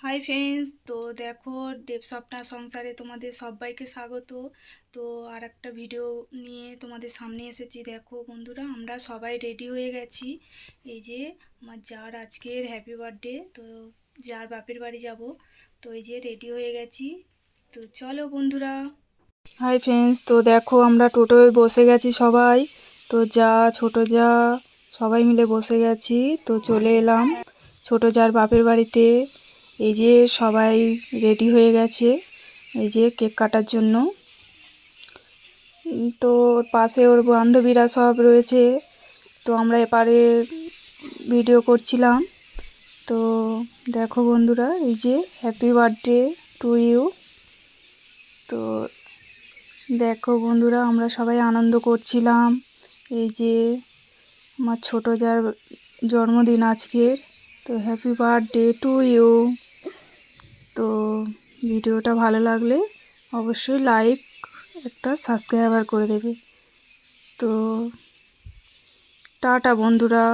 Hi friends, তো দেখো দেবস্বপ্না সংসারে তোমাদের সবাইকে স্বাগত। তো আর একটা ভিডিও নিয়ে তোমাদের সামনে এসেছি। দেখো বন্ধুরা, আমরা সবাই রেডি হয়ে গেছি। এই যে আমার যার আজকের হ্যাপি বার্থডে, তো যার বাপের বাড়ি যাব, তো এই যে রেডি হয়ে গেছি। তো চলো বন্ধুরা। হাই ফ্রেন্ডস, তো দেখো আমরা টোটোয় বসে গেছি সবাই। তো ছোট সবাই মিলে বসে গেছি। তো চলে এলাম ছোট যার বাপের বাড়িতে। এই যে সবাই রেডি হয়ে গেছে এই যে কেক কাটার জন্য। তো ওর পাশে ওর বান্ধবীরা সব রয়েছে। তো আমরা এপারে ভিডিও করছিলাম। তো দেখো বন্ধুরা, এই যে হ্যাপি বার্থডে টু ইউ। তো দেখো বন্ধুরা, আমরা সবাই আনন্দ করছিলাম। এই যে আমার ছোট যার জন্মদিন আজকের। তো হ্যাপি বার্থডে টু ইউ। তো ভিডিওটা ভালো লাগলে অবশ্যই লাইক, একটা সাবস্ক্রাইবার করে দেবে। তো টাটা বন্ধুরা।